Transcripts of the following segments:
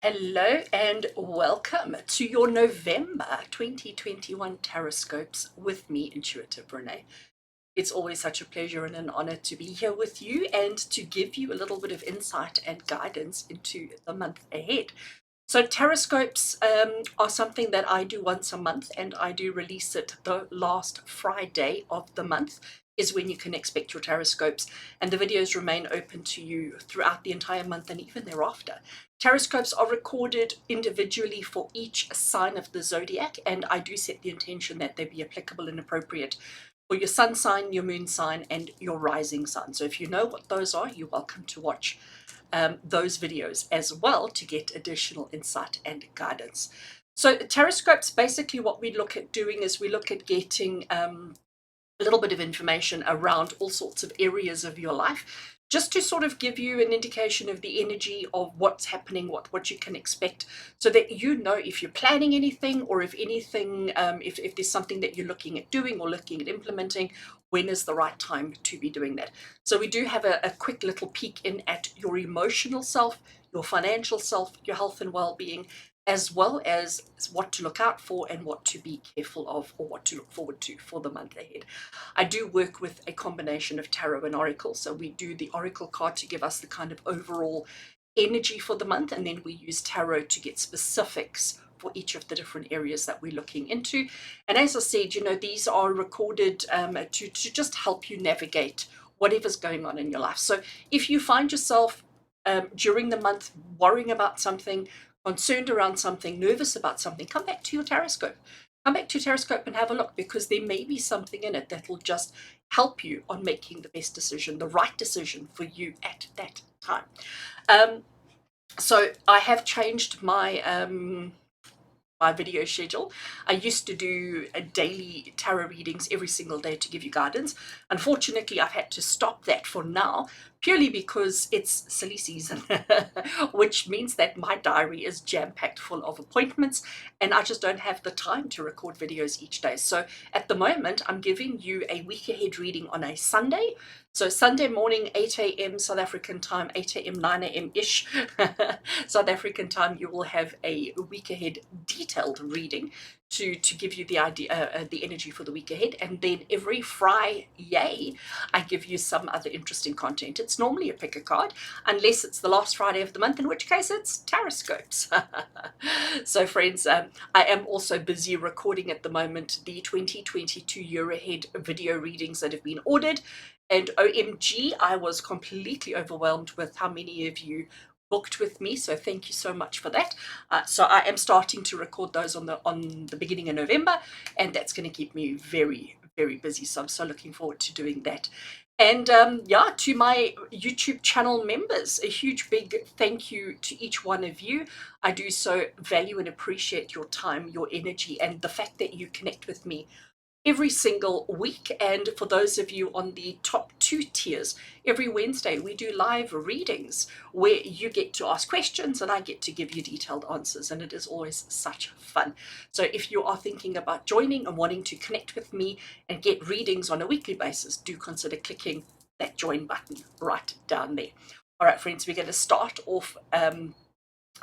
Hello and welcome to your November 2021 TarotScopes with me, Intuitive Rene. It's always such a pleasure and an honor to be here with you and to give you a little bit of insight and guidance into the month ahead. So TarotScopes are something that I do once a month, and I do release it the last Friday of the month is when you can expect your TarotScopes, and the videos remain open to you throughout the entire month and even thereafter. TarotScopes are recorded individually for each sign of the zodiac, and I do set the intention that they be applicable and appropriate for your sun sign, your moon sign, and your rising sign. So if you know what those are, you're welcome to watch those videos as well to get additional insight and guidance. So TarotScopes, basically what we look at doing is we look at getting a little bit of information around all sorts of areas of your life, just to sort of give you an indication of the energy of what's happening, what you can expect, so that you know if you're planning anything, or if anything, if there's something that you're looking at doing or looking at implementing, when is the right time to be doing that. So we do have a quick little peek in at your emotional self, your financial self, your health and well-being, as well as what to look out for and what to be careful of, or what to look forward to for the month ahead. I do work with a combination of tarot and oracle. So we do the oracle card to give us the kind of overall energy for the month, and then we use tarot to get specifics for each of the different areas that we're looking into. And as I said, these are recorded to just help you navigate whatever's going on in your life. So if you find yourself during the month worrying about something, concerned around something, nervous about something, come back to your TarotScope. Come back to TarotScope and have a look, because there may be something in it that will just help you on making the best decision, the right decision for you at that time. So I have changed my video schedule. I used to do a daily tarot readings every single day to give you guidance. Unfortunately, I've had to stop that for now, purely because it's silly season, which means that my diary is jam-packed full of appointments, and I just don't have the time to record videos each day. So at the moment, I'm giving you a week ahead reading on a Sunday. So Sunday morning, 8 a.m. South African time, 8 a.m., 9 a.m.-ish South African time, you will have a week ahead detailed reading to give you the idea, the energy for the week ahead. And then every Friday, I give you some other interesting content. It's normally a pick a card, unless it's the last Friday of the month, in which case it's TarotScopes. So friends, I am also busy recording at the moment the 2022 year ahead video readings that have been ordered. And OMG, I was completely overwhelmed with how many of you booked with me, so thank you so much for that. So I am starting to record those on the beginning of November, and that's going to keep me very, very busy. So I'm so looking forward to doing that. And yeah, to my YouTube channel members, a huge big thank you to each one of you. I do so value and appreciate your time, your energy, and the fact that you connect with me every single week. And for those of you on the top 2 tiers, every Wednesday we do live readings where you get to ask questions and I get to give you detailed answers, and it is always such fun. So if you are thinking about joining and wanting to connect with me and get readings on a weekly basis, do consider clicking that join button right down there. All right, friends, we're going to start off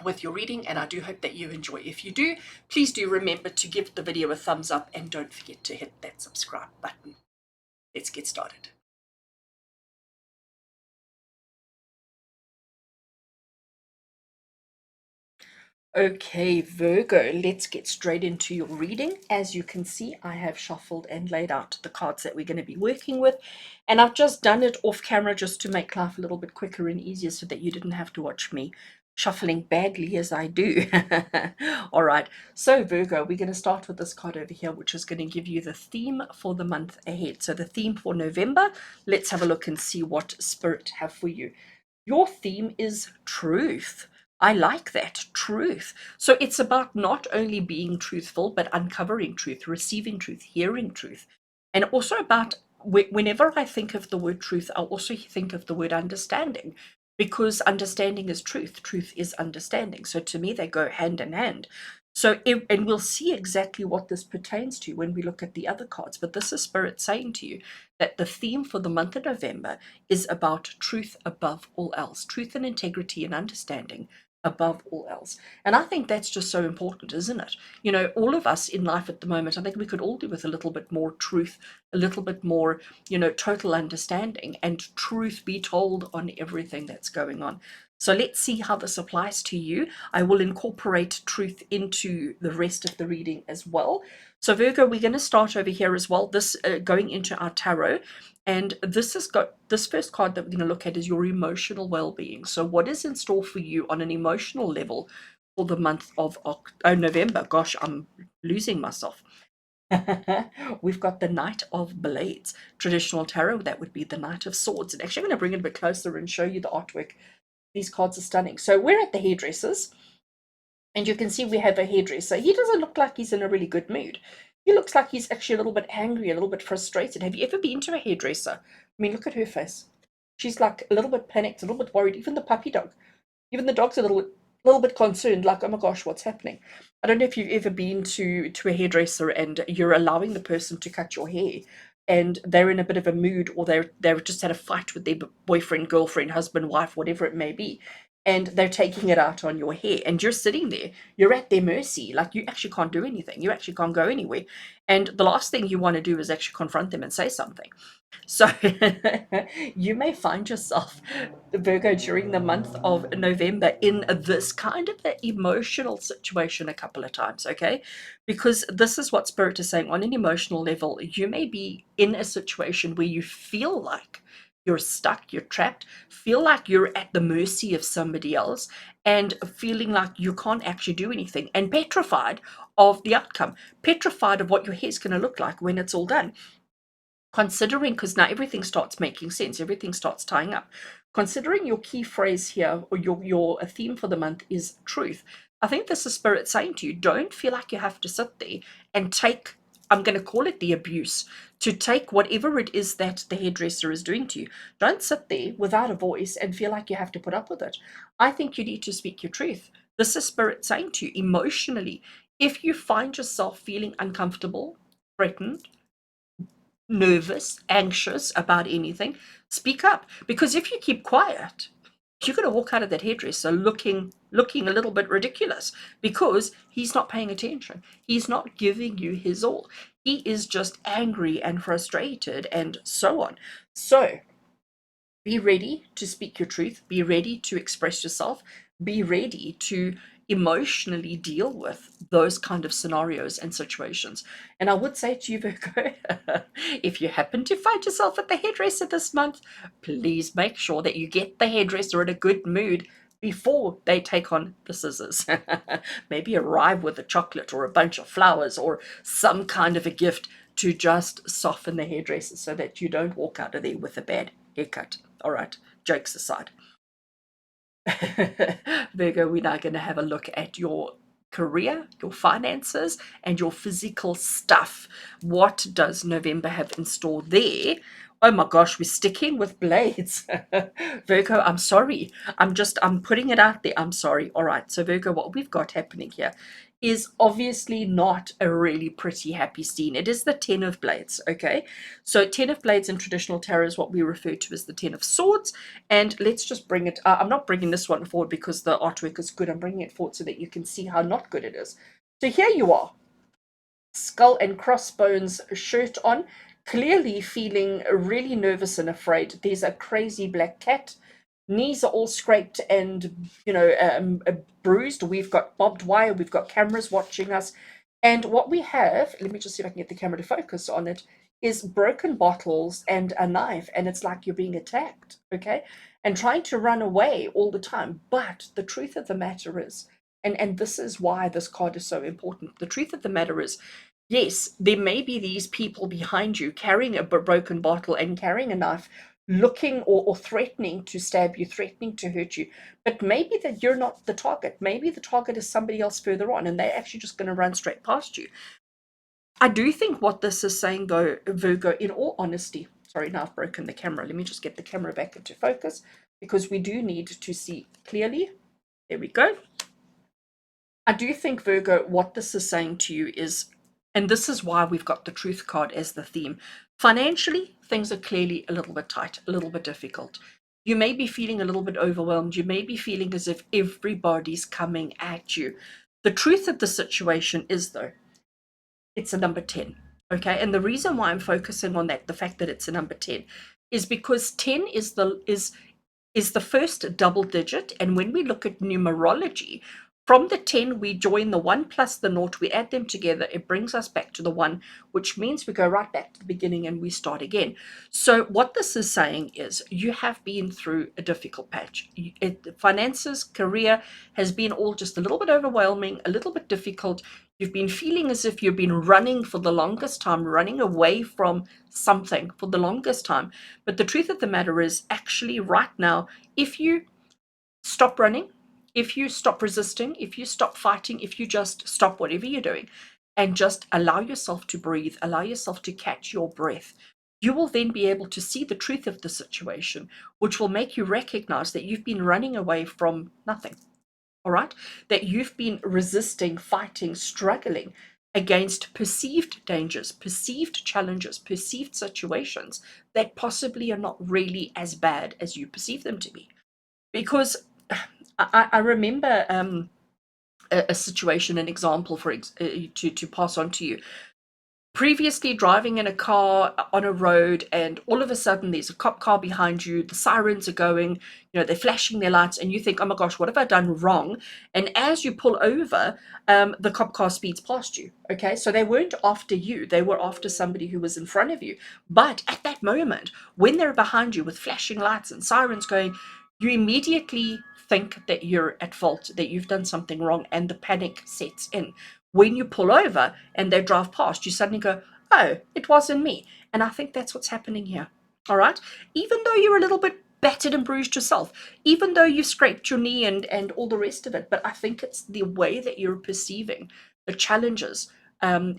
with your reading, and I do hope that you enjoy. If you do, please do remember to give the video a thumbs up, and don't forget to hit that subscribe button. Let's get started. Okay, Virgo, let's get straight into your reading. As you can see, I have shuffled and laid out the cards that we're going to be working with, and I've just done it off camera just to make life a little bit quicker and easier, so that you didn't have to watch me shuffling badly as I do. All right, so Virgo, we're going to start with this card over here, which is going to give you the theme for the month ahead. So the theme for November, let's have a look and see what Spirit have for you. Your theme is truth. I like that, truth. So it's about not only being truthful, but uncovering truth, receiving truth, hearing truth, and also about, whenever I think of the word truth, I also think of the word understanding, because understanding is truth, truth is understanding. So to me, they go hand in hand. So, and we'll see exactly what this pertains to when we look at the other cards, but this is Spirit saying to you that the theme for the month of November is about truth above all else, truth and integrity and understanding above all else. And I think that's just so important, isn't it? You know, all of us in life at the moment, I think we could all do with a little bit more truth, a little bit more, you know, total understanding and truth be told on everything that's going on. So let's see how this applies to you. I will incorporate truth into the rest of the reading as well. So Virgo, we're going to start over here as well. This going into our tarot, and this has got this first card that we're going to look at is your emotional well-being. So what is in store for you on an emotional level for the month of November? Gosh, I'm losing myself. We've got the Knight of Blades. Traditional tarot, that would be the Knight of Swords. And actually, I'm going to bring it a bit closer and show you the artwork. These cards are stunning. So we're at the hairdressers, and you can see we have a hairdresser. He doesn't look like he's in a really good mood. He looks like he's actually a little bit angry, a little bit frustrated. Have you ever been to a hairdresser? I mean, look at her face. She's like a little bit panicked, a little bit worried. Even the puppy dog, even the dog's a little bit concerned, like, oh my gosh, what's happening? I don't know if you've ever been to a hairdresser and you're allowing the person to cut your hair and they're in a bit of a mood, or they've just had a fight with their boyfriend, girlfriend, husband, wife, whatever it may be, and they're taking it out on your hair, and you're sitting there, you're at their mercy, like you actually can't do anything, you actually can't go anywhere, and the last thing you want to do is actually confront them and say something. So you may find yourself, Virgo, during the month of November in this kind of an emotional situation a couple of times, okay? Because this is what Spirit is saying. On an emotional level, you may be in a situation where you feel like you're stuck, you're trapped, feel like you're at the mercy of somebody else, and feeling like you can't actually do anything, and petrified of the outcome, petrified of what your hair's going to look like when it's all done. Considering, because now everything starts making sense, everything starts tying up. Considering your key phrase here, or your theme for the month is truth, I think this is Spirit saying to you, don't feel like you have to sit there and take, I'm going to call it the abuse, to take whatever it is that the hairdresser is doing to you. Don't sit there without a voice and feel like you have to put up with it. I think you need to speak your truth. This is Spirit saying to you, emotionally, if you find yourself feeling uncomfortable, threatened, nervous, anxious about anything, speak up. Because if you keep quiet, you're going to walk out of that hairdresser looking a little bit ridiculous, because he's not paying attention. He's not giving you his all. He is just angry and frustrated and so on. So be ready to speak your truth. Be ready to express yourself. Be ready to emotionally deal with those kind of scenarios and situations. And I would say to you, Virgo, if you happen to find yourself at the hairdresser this month, please make sure that you get the hairdresser in a good mood before they take on the scissors. Maybe arrive with a chocolate or a bunch of flowers or some kind of a gift to just soften the hairdresser so that you don't walk out of there with a bad haircut. All right, jokes aside. Virgo, we're now going to have a look at your career, your finances, and your physical stuff. What does November have in store there? Oh my gosh, we're sticking with blades. Virgo, I'm sorry. I'm putting it out there. I'm sorry. All right. So, Virgo, what we've got happening here is obviously not a really pretty, happy scene. It is the Ten of Blades, okay? So, Ten of Blades in traditional tarot is what we refer to as the Ten of Swords. And let's just bring it, I'm not bringing this one forward because the artwork is good. I'm bringing it forward so that you can see how not good it is. So, here you are, skull and crossbones shirt on, clearly feeling really nervous and afraid. There's a crazy black cat. Knees are all scraped and, bruised. We've got barbed wire. We've got cameras watching us. And what we have, let me just see if I can get the camera to focus on it, is broken bottles and a knife. And it's like you're being attacked, okay? And trying to run away all the time. But the truth of the matter is, and this is why this card is so important. The truth of the matter is, yes, there may be these people behind you carrying a broken bottle and carrying a knife, looking or threatening to stab you, threatening to hurt you. But maybe that you're not the target. Maybe the target is somebody else further on, and they're actually just going to run straight past you. I do think what this is saying, though, Virgo, in all honesty, sorry, now I've broken the camera. Let me just get the camera back into focus, because we do need to see clearly. There we go. I do think, Virgo, what this is saying to you is, and this is why we've got the truth card as the theme, financially, things are clearly a little bit tight, a little bit difficult. You may be feeling a little bit overwhelmed. You may be feeling as if everybody's coming at you. The truth of the situation is, though, it's a number 10. Okay. And the reason why I'm focusing on that, the fact that it's a number 10, is because 10 is the first double digit. And when we look at numerology, from the 10, we join the 1 plus the naught, we add them together, it brings us back to the 1, which means we go right back to the beginning and we start again. So what this is saying is you have been through a difficult patch. Finances, career has been all just a little bit overwhelming, a little bit difficult. You've been feeling as if you've been running for the longest time, running away from something for the longest time. But the truth of the matter is, actually, right now, if you stop running, if you stop resisting, if you stop fighting, if you just stop whatever you're doing and just allow yourself to breathe, allow yourself to catch your breath, you will then be able to see the truth of the situation, which will make you recognize that you've been running away from nothing. All right, that you've been resisting, fighting, struggling against perceived dangers, perceived challenges, perceived situations that possibly are not really as bad as you perceive them to be. Because I remember a situation, an example to pass on to you. Previously driving in a car on a road, and all of a sudden there's a cop car behind you, the sirens are going, they're flashing their lights, and you think, oh my gosh, what have I done wrong? And as you pull over, the cop car speeds past you. Okay, so they weren't after you, they were after somebody who was in front of you. But at that moment, when they're behind you with flashing lights and sirens going, you immediately think that you're at fault, that you've done something wrong, and the panic sets in. When you pull over and they drive past, you suddenly go, oh, it wasn't me. And I think that's what's happening here. All right. Even though you're a little bit battered and bruised yourself, even though you scraped your knee and all the rest of it, but I think it's the way that you're perceiving the challenges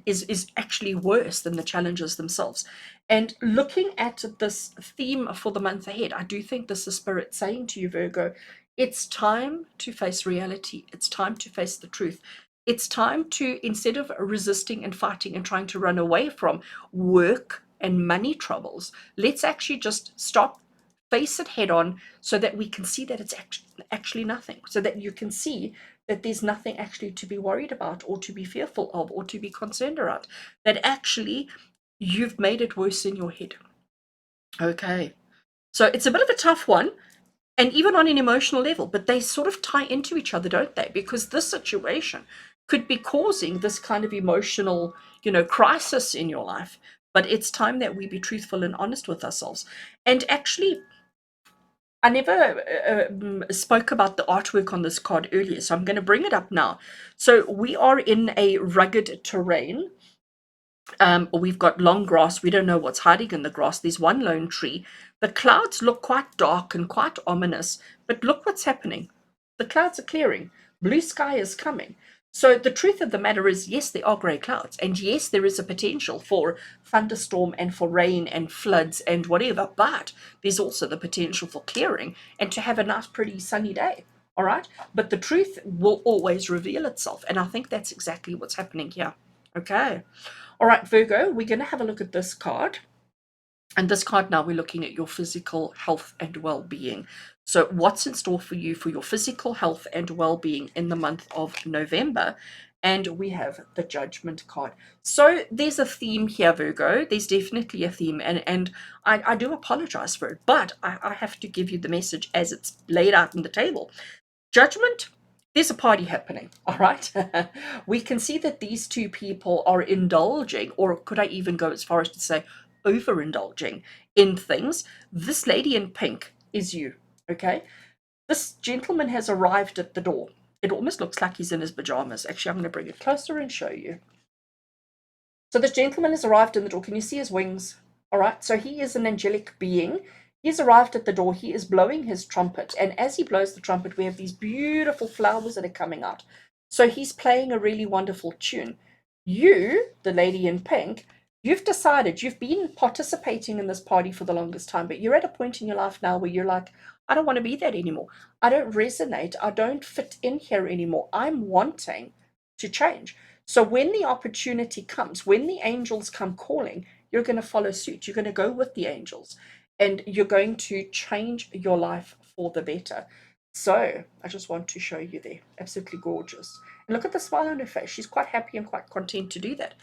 is actually worse than the challenges themselves. And looking at this theme for the month ahead, I do think this is Spirit saying to you, Virgo, it's time to face reality. It's time to face the truth. It's time to, instead of resisting and fighting and trying to run away from work and money troubles, let's actually just stop, face it head on, so that we can see that it's actually nothing, so that you can see that there's nothing actually to be worried about or to be fearful of or to be concerned about, that actually you've made it worse in your head. Okay. So it's a bit of a tough one, and even on an emotional level, but they sort of tie into each other, don't they? Because this situation could be causing this kind of emotional, crisis in your life. But it's time that we be truthful and honest with ourselves. And actually, I never spoke about the artwork on this card earlier, so I'm going to bring it up now. So we are in a rugged terrain. We've got long grass. We don't know what's hiding in the grass. There's one lone tree. The clouds look quite dark and quite ominous, but look what's happening. The clouds are clearing. Blue sky is coming. So the truth of the matter is, yes, there are grey clouds, and yes, there is a potential for thunderstorm and for rain and floods and whatever, but there's also the potential for clearing and to have a nice, pretty sunny day. All right? But the truth will always reveal itself, and I think that's exactly what's happening here. Okay. All right, Virgo, we're going to have a look at this card. And this card now, we're looking at your physical health and well-being. So what's in store for you for your physical health and well-being in the month of November? And we have the Judgment card. So there's a theme here, Virgo. There's definitely a theme. And I do apologize for it, but I have to give you the message as it's laid out on the table. Judgment, there's a party happening, all right? We can see that these two people are indulging, or could I even go as far as to say overindulging in things. This lady in pink is you, okay? This gentleman has arrived at the door. It almost looks like he's in his pajamas. Actually, I'm going to bring it closer and show you. So this gentleman has arrived in the door. Can you see his wings? All right, so he is an angelic being. He's arrived at the door. He is blowing his trumpet. And as he blows the trumpet, we have these beautiful flowers that are coming out. So he's playing a really wonderful tune. You, the lady in pink, you've decided, you've been participating in this party for the longest time, but you're at a point in your life now where you're like, I don't want to be that anymore. I don't resonate. I don't fit in here anymore. I'm wanting to change. So when the opportunity comes, when the angels come calling, you're going to follow suit. You're going to go with the angels. and you're going to change your life for the better. So I just want to show you there. Absolutely gorgeous. And look at the smile on her face. She's quite happy and quite content to do that.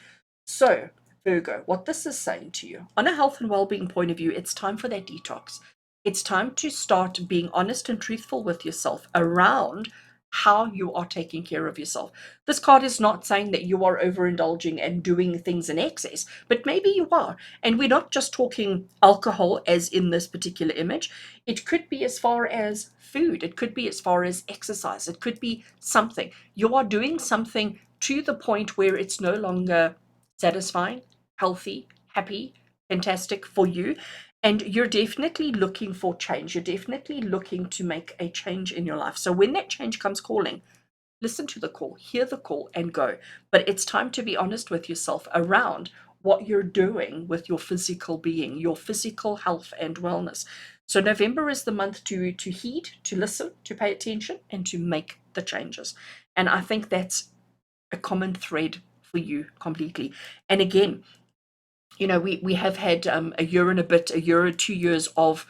So, Virgo, what this is saying to you, on a health and well-being point of view, it's time for that detox. It's time to start being honest and truthful with yourself around how you are taking care of yourself. This card is not saying that you are overindulging and doing things in excess, but maybe you are. And we're not just talking alcohol as in this particular image. It could be as far as food. It could be as far as exercise. It could be something. You are doing something to the point where it's no longer satisfying, healthy, happy, fantastic for you. And you're definitely looking for change. You're definitely looking to make a change in your life. So when that change comes calling, listen to the call, hear the call, and go. But it's time to be honest with yourself around what you're doing with your physical being, your physical health and wellness. So November is the month to heed, to listen, to pay attention, and to make the changes. And I think that's a common thread for you completely. And again, we have had a year and a bit, a year or 2 years of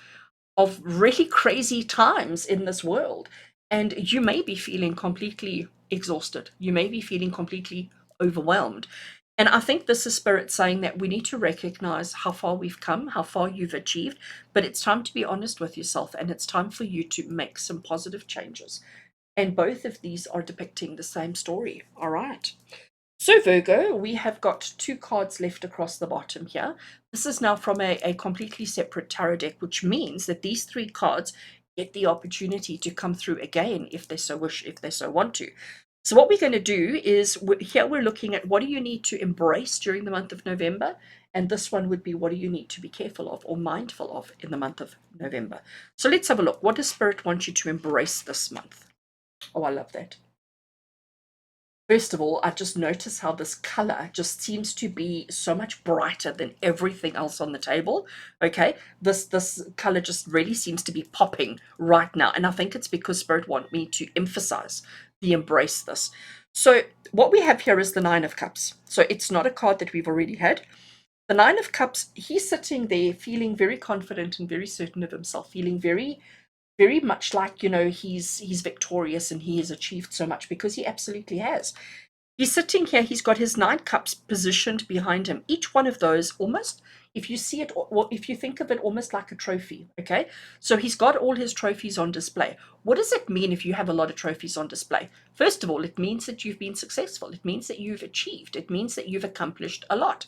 really crazy times in this world, and you may be feeling completely exhausted. You may be feeling completely overwhelmed. And I think this is spirit saying that we need to recognize how far we've come, how far you've achieved, but it's time to be honest with yourself, and it's time for you to make some positive changes. And both of these are depicting the same story. All right. So Virgo, we have got two cards left across the bottom here. This is now from a completely separate tarot deck, which means that these three cards get the opportunity to come through again if they so wish, if they so want to. So what we're going to do is, here we're looking at what do you need to embrace during the month of November, and this one would be what do you need to be careful of or mindful of in the month of November. So let's have a look. What does Spirit want you to embrace this month? Oh, I love that. First of all, I just notice how this color just seems to be so much brighter than everything else on the table. Okay, this color just really seems to be popping right now, and I think it's because Spirit want me to emphasize the embrace this. So what we have here is the Nine of Cups. So it's not a card that we've already had. The Nine of Cups, he's sitting there feeling very confident and very certain of himself, feeling very much like, he's victorious and he has achieved so much, because he absolutely has. He's sitting here, he's got his 9 cups positioned behind him. Each one of those, almost, if you see it, or if you think of it almost like a trophy, okay? So he's got all his trophies on display. What does it mean if you have a lot of trophies on display? First of all, it means that you've been successful. It means that you've achieved. It means that you've accomplished a lot.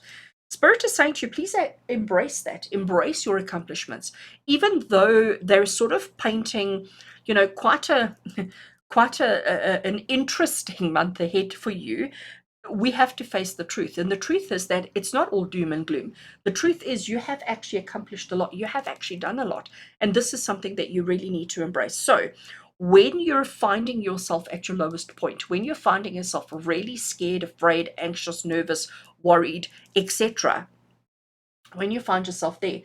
Spirit is saying to you, please embrace that. Embrace your accomplishments, even though they're sort of painting, quite a an interesting month ahead for you. We have to face the truth, and the truth is that it's not all doom and gloom. The truth is you have actually accomplished a lot. You have actually done a lot, and this is something that you really need to embrace. So when you're finding yourself at your lowest point, when you're finding yourself really scared, afraid, anxious, nervous, worried, etc., when you find yourself there,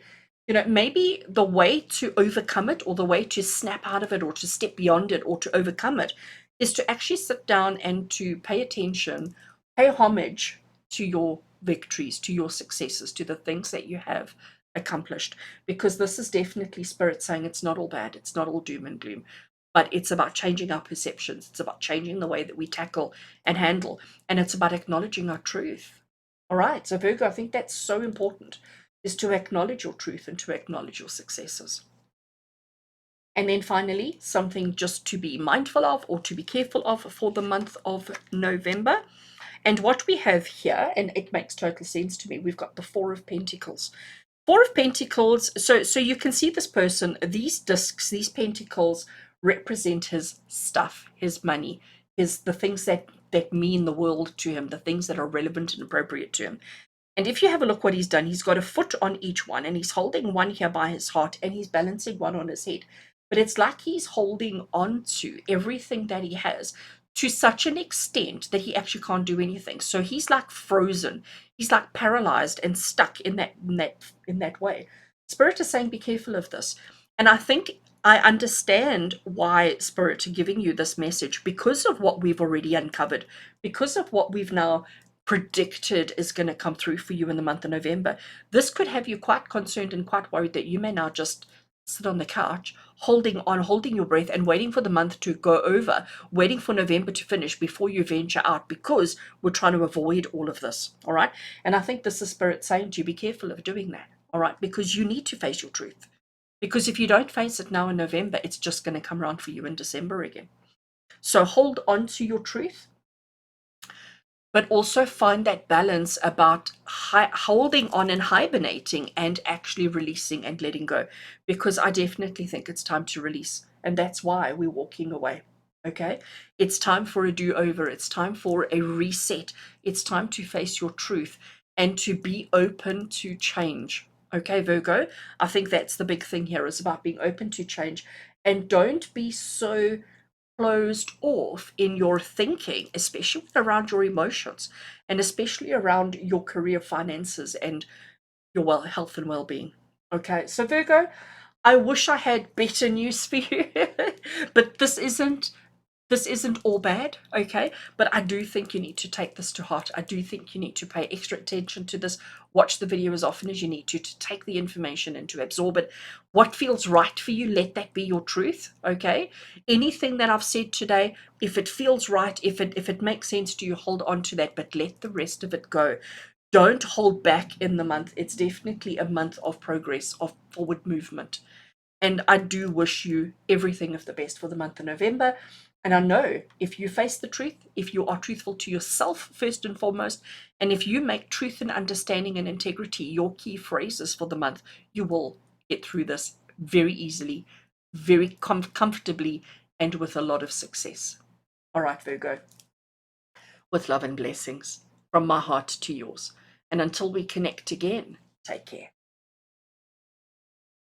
maybe the way to overcome it, or the way to snap out of it, or to step beyond it, or to overcome it, is to actually sit down and to pay attention, pay homage to your victories, to your successes, to the things that you have accomplished. Because this is definitely Spirit saying it's not all bad, it's not all doom and gloom, but it's about changing our perceptions. It's about changing the way that we tackle and handle, and it's about acknowledging our truth. All right, so Virgo, I think that's so important, is to acknowledge your truth and to acknowledge your successes. And then finally, something just to be mindful of or to be careful of for the month of November. And what we have here, and it makes total sense to me, we've got the Four of Pentacles. Four of Pentacles, so you can see this person, these discs, these pentacles represent his stuff, his money, the things that mean the world to him, the things that are relevant and appropriate to him. And if you have a look what he's done, he's got a foot on each one, and he's holding one here by his heart, and he's balancing one on his head. But it's like he's holding on to everything that he has to such an extent that he actually can't do anything. So he's like frozen. He's like paralyzed and stuck in that way. Spirit is saying, be careful of this. And I think I understand why Spirit are giving you this message, because of what we've already uncovered, because of what we've now predicted is going to come through for you in the month of November, this could have you quite concerned and quite worried that you may now just sit on the couch, holding your breath and waiting for the month to go over, waiting for November to finish before you venture out, because we're trying to avoid all of this. All right. And I think this is Spirit saying to you, be careful of doing that. All right. Because you need to face your truth. Because if you don't face it now in November, it's just going to come around for you in December again. So hold on to your truth, but also find that balance about holding on and hibernating and actually releasing and letting go, because I definitely think it's time to release, and that's why we're walking away. Okay, it's time for a do-over, it's time for a reset, it's time to face your truth and to be open to change. Okay, Virgo, I think that's the big thing here, is about being open to change, and don't be so closed off in your thinking, especially around your emotions and especially around your career, finances, and your health and well-being. Okay, so Virgo, I wish I had better news for you, but this isn't all bad, okay? But I do think you need to take this to heart. I do think you need to pay extra attention to this. Watch the video as often as you need to take the information and to absorb it. What feels right for you, let that be your truth, okay? Anything that I've said today, if it feels right, if it makes sense to you, hold on to that, but let the rest of it go. Don't hold back in the month. It's definitely a month of progress, of forward movement. And I do wish you everything of the best for the month of November. And I know if you face the truth, if you are truthful to yourself first and foremost, and if you make truth and understanding and integrity your key phrases for the month, you will get through this very easily, very comfortably, and with a lot of success. All right, Virgo, with love and blessings from my heart to yours. And until we connect again, take care.